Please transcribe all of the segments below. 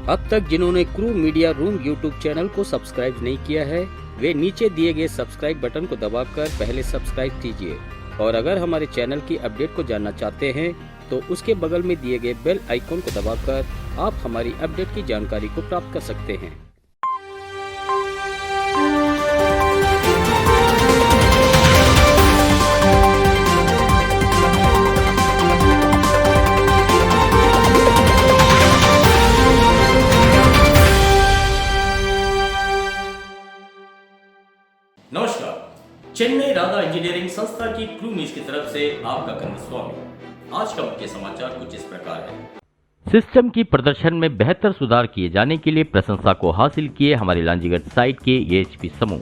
अब तक जिन्होंने crew media room YouTube channel को सब्सक्राइब नहीं किया है, वे नीचे दिए गए सब्सक्राइब बटन को दबाकर पहले सब्सक्राइब कीजिए। और अगर हमारे चैनल की अपडेट को जानना चाहते हैं तो उसके बगल में दिए गए बेल आइकॉन को दबाकर आप हमारी अपडेट की जानकारी को प्राप्त कर सकते हैं। नमस्कार, चेन्नई राधा इंजीनियरिंग संस्था की क्रू न्यूज की तरफ से आपका करण स्वामी। आज का मुख्य समाचार कुछ इस प्रकार है। सिस्टम की प्रदर्शन में बेहतर सुधार किए जाने के लिए प्रशंसा को हासिल किए हमारे लांजीगढ़ साइट के एएचपी समूह।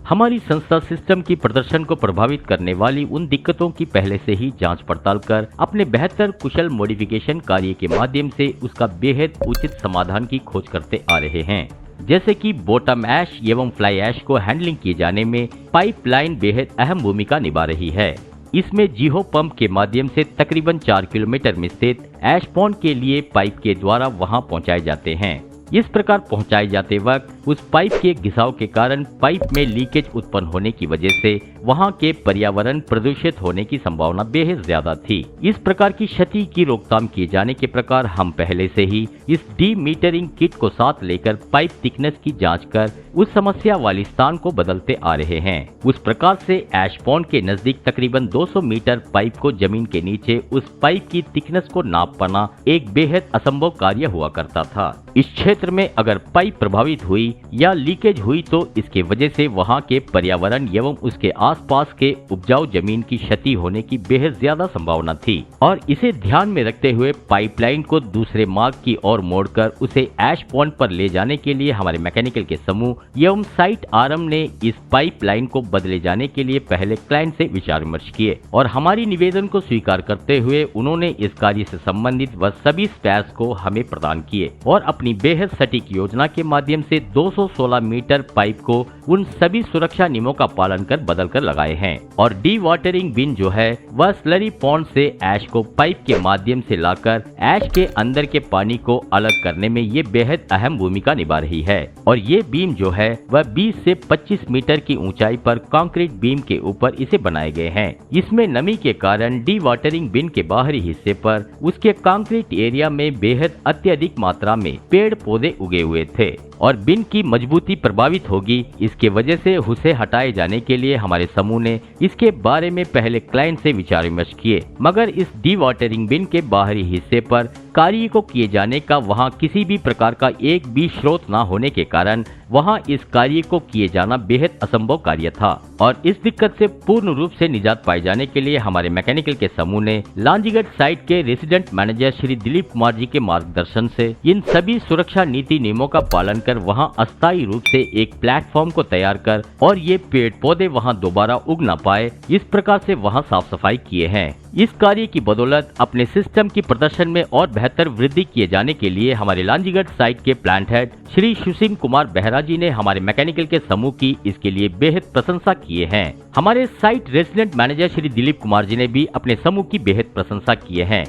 हमारी संस्था सिस्टम की प्रदर्शन को प्रभावित करने वाली उन दिक्कतों की पहले से ही जांच पड़ताल कर अपने बेहतर कुशल मॉडिफिकेशन कार्य के माध्यम से उसका बेहद उचित समाधान की खोज करते आ रहे हैं। जैसे कि बॉटम ऐश एवं फ्लाई ऐश को हैंडलिंग किए जाने में पाइपलाइन बेहद अहम भूमिका निभा रही है। इसमें जीहो पंप के माध्यम से तकरीबन 4 किलोमीटर में स्थित ऐश पॉन्ड के लिए पाइप के द्वारा वहां पहुंचाए जाते हैं। इस प्रकार पहुंचाए जाते वक्त उस पाइप के घिसाव के कारण पाइप में लीकेज उत्पन्न होने की वजह से वहां के पर्यावरण प्रदूषित होने की संभावना बेहद ज्यादा थी। इस प्रकार की क्षति की रोकथाम किए जाने के प्रकार हम पहले से ही इस डीमीटरिंग किट को साथ लेकर पाइप थिकनेस की जांच कर उस समस्या वाली स्थान को बदलते आ रहे हैं। उस प्रकार से ऐश पॉन्ड के नजदीक तकरीबन 200 मीटर पाइप को जमीन के नीचे उस पाइप की थिकनेस को नाप पाना एक बेहद असंभव कार्य हुआ करता था। इस क्षेत्र में अगर पाइप प्रभावित हुई या लीकेज हुई तो इसके वजह से वहां के पर्यावरण एवं उसके आसपास के उपजाऊ जमीन की क्षति होने की बेहद ज्यादा संभावना थी। और इसे ध्यान में रखते हुए पाइपलाइन को दूसरे मार्ग की ओर मोड़कर उसे ऐश पॉन्ड पर ले जाने के लिए हमारे मैकेनिकल के समूह एवं साइट आरएम ने इस पाइपलाइन को बदले जाने के लिए पहले क्लाइंट से विचार विमर्श किए और हमारी निवेदन को स्वीकार करते हुए उन्होंने इस कार्य से संबंधित वह सभी स्पेयर्स को हमें प्रदान किए और अपनी बेहद सटीक योजना के माध्यम से 216 मीटर पाइप को उन सभी सुरक्षा नियमों का पालन कर बदल कर लगाए हैं। और डी वाटरिंग बिन जो है वह स्लरी पॉन्ड से ऐश को पाइप के माध्यम से लाकर ऐश के अंदर के पानी को अलग करने में ये बेहद अहम भूमिका निभा रही है। और ये बीम जो है वह 20 से 25 मीटर की ऊंचाई पर कंक्रीट बीम के ऊपर इसे बनाए गए हैं। इसमें नमी के कारण डी वाटरिंग बिन के बाहरी हिस्से पर उसके कंक्रीट एरिया में बेहद अत्यधिक मात्रा में पेड़ पौधे उगे हुए थे और बिन की मजबूती प्रभावित होगी। इसके वजह से उसे हटाए जाने के लिए हमारे समूह ने इसके बारे में पहले क्लाइंट से विचार विमर्श किए, मगर इस डी वाटरिंग बिन के बाहरी हिस्से पर कार्य को किए जाने का वहां किसी भी प्रकार का एक भी स्रोत न होने के कारण वहां इस कार्य को किए जाना बेहद असंभव कार्य था। और इस दिक्कत से पूर्ण रूप से निजात पाए जाने के लिए हमारे मैकेनिकल के समूह ने लांजीगढ़ साइट के रेसिडेंट मैनेजर श्री दिलीप कुमार जी के मार्गदर्शन से इन सभी सुरक्षा नीति नियमों का पालन कर वहां अस्थायी रूप से एक प्लेटफॉर्म को तैयार कर और ये पेड़ पौधे वहां दोबारा उग न पाए इस प्रकार से वहां साफ सफाई किए हैं। इस कार्य की बदौलत अपने सिस्टम की प्रदर्शन में और बेहतर वृद्धि किए जाने के लिए हमारे लांजीगढ़ साइट के प्लांट हेड श्री सुशील कुमार बेहरा जी ने हमारे मैकेनिकल के समूह की इसके लिए बेहद प्रशंसा किए हैं। हमारे site resident manager Shri Dilip Kumar ji ने भी अपने समूह की बेहद प्रशंसा किए हैं।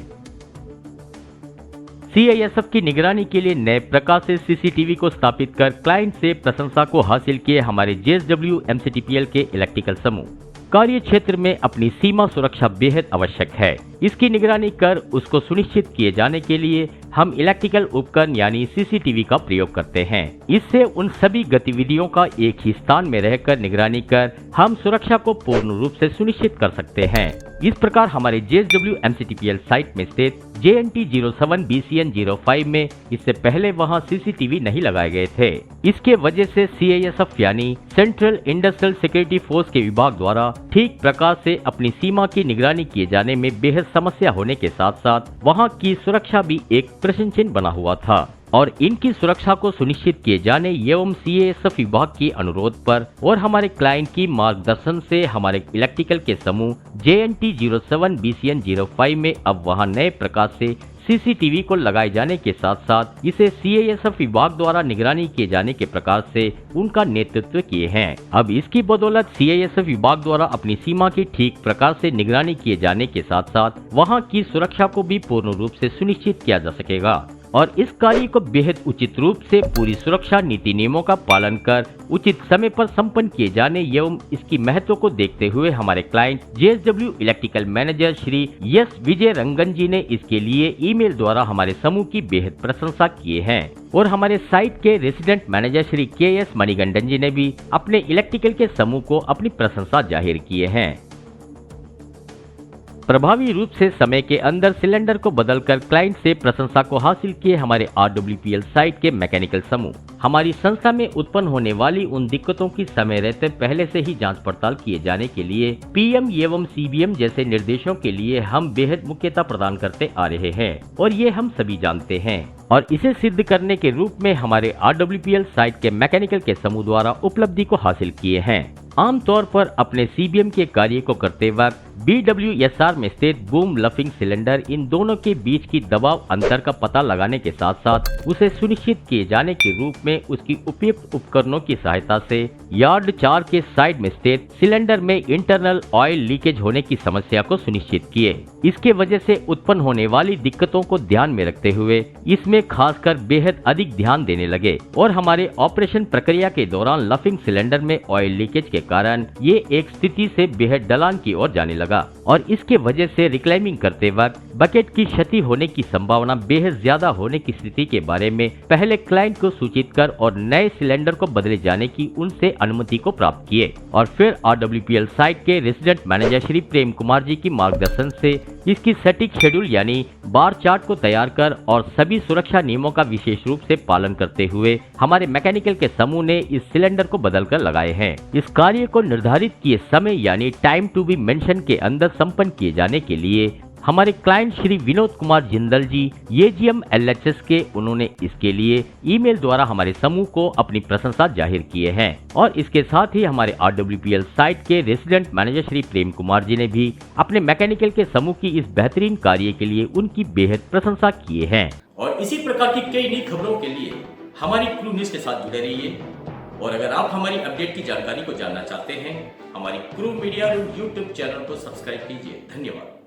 सीआईएसएफ की निगरानी के लिए नए प्रकार से सीसीटीवी को स्थापित कर क्लाइंट से प्रशंसा को हासिल किए हमारे जेएसडब्ल्यू एमसीटीपीएल के इलेक्ट्रिकल समूह। कार्य क्षेत्र में अपनी सीमा सुरक्षा बेहद आवश्यक है। इसकी निगरानी कर उसको सुनिश्चित किए जाने के लिए हम इलेक्ट्रिकल उपकरण यानी सीसीटीवी का प्रयोग करते हैं। इससे उन सभी गतिविधियों का एक ही स्थान में रहकर निगरानी कर हम सुरक्षा को पूर्ण रूप से सुनिश्चित कर सकते हैं। इस प्रकार हमारे जेएसडब्ल्यू एमसीटीपीएल साइट में स्थित JNT 07 BCN 05 में इससे पहले वहां सीसीटीवी नहीं लगाए गए थे। इसके वजह से CISF यानी सेंट्रल इंडस्ट्रियल सिक्योरिटी फोर्स के विभाग द्वारा ठीक प्रकार से अपनी सीमा की निगरानी किए जाने में बेहद समस्या होने के साथ साथ वहां की सुरक्षा भी एक प्रश्न चिन्ह बना हुआ था। और इनकी सुरक्षा को सुनिश्चित किए जाने एवं CISF विभाग की अनुरोध पर और हमारे क्लाइंट की मार्गदर्शन से हमारे इलेक्ट्रिकल के समूह JNT 07 BCN 05 में अब वहां नए प्रकार से सीसीटीवी को लगाए जाने के साथ साथ इसे CISF विभाग द्वारा निगरानी किए जाने के प्रकार से उनका नेतृत्व किए हैं। अब इसकी बदौलत CISF विभाग द्वारा अपनी सीमा की ठीक प्रकार से निगरानी किए जाने के साथ साथ वहां की सुरक्षा को भी पूर्ण रूप से सुनिश्चित किया जा सकेगा। और इस कार्य को बेहद उचित रूप से पूरी सुरक्षा नीति नियमों का पालन कर उचित समय पर संपन्न किए जाने एवं इसकी महत्व को देखते हुए हमारे client JSW electrical manager Shri S Vijay Rangan ji ने इसके लिए ईमेल द्वारा हमारे समूह की बेहद प्रशंसा किए हैं और हमारे साइट के रेसिडेंट मैनेजर श्री KS मणिगंडन जी ने भी अपने इलेक्ट्रिकल के समूह को अपनी प्रशंसा जाहिर किए हैं। प्रभावी रूप से समय के अंदर सिलेंडर को बदलकर क्लाइंट से प्रशंसा को हासिल किए हमारे RWPL साइट के मैकेनिकल समूह हमारी संस्था में उत्पन्न होने वाली उन दिक्कतों की समय रहते पहले से ही जांच पड़ताल किए जाने के लिए PM एवं CBM जैसे निर्देशों के लिए हम बेहद मुख्यता प्रदान करते आ रहे हैं और ये हम सभी जानते हैं और इसे सिद्ध करने के रूप में हमारे RWPL साइट के मैकेनिकल के समूह द्वारा उपलब्धि को हासिल किए हैं। आमतौर पर अपने CBM के कार्य को करते वक्त BWSR में स्थित बूम लफिंग सिलेंडर इन दोनों के बीच की दबाव अंतर का पता लगाने के साथ साथ उसे सुनिश्चित किए जाने के रूप में उसकी उपयुक्त उपकरणों की सहायता से यार्ड 4 के साइड में स्थित सिलेंडर में इंटरनल ऑयल लीकेज होने की समस्या को सुनिश्चित किए। इसके वजह से उत्पन्न होने वाली दिक्कतों को ध्यान में रखते हुए इसमें खासकर बेहद अधिक ध्यान देने लगे और हमारे ऑपरेशन प्रक्रिया के दौरान लफिंग सिलेंडर में ऑयल लीकेज के कारण ये एक स्थिति से बेहद ढलान की ओर जाने लगा और इसके वजह से रिक्लाइमिंग करते वक्त बकेट की क्षति होने की संभावना बेहद ज्यादा होने की स्थिति के बारे में पहले क्लाइंट को सूचित कर और नए सिलेंडर को बदले जाने की उनसे अनुमति को प्राप्त किए और फिर RWPL साइट के रेसिडेंट मैनेजर श्री प्रेम कुमार जी की मार्गदर्शन से इसकी सटीक शेड्यूल यानी बार चार्ट को तैयार कर और सभी सुरक्षा नियमों का विशेष रूप से पालन करते हुए हमारे मैकेनिकल के समूह ने इस सिलेंडर को बदलकर लगाए हैं। इस कार्य को निर्धारित किए समय यानी टाइम टू बी मेंशन के अंदर संपन्न किए जाने के लिए हमारे क्लाइंट श्री विनोद कुमार जिंदल जी AGM LHS के उन्होंने इसके लिए ईमेल द्वारा हमारे समूह को अपनी प्रशंसा जाहिर किए हैं और इसके साथ ही हमारे RWPL साइट के रेसिडेंट मैनेजर श्री प्रेम कुमार जी ने भी अपने मैकेनिकल के समूह की इस बेहतरीन कार्य के लिए उनकी बेहद प्रशंसा किए हैं। और इसी प्रकार की कई नई खबरों के लिए हमारी क्रू न्यूज के साथ जुड़े रहिए और अगर आप हमारी अपडेट की जानकारी को जानना चाहते हैं हमारी क्रू मीडिया यूट्यूब चैनल को सब्सक्राइब कीजिए। धन्यवाद।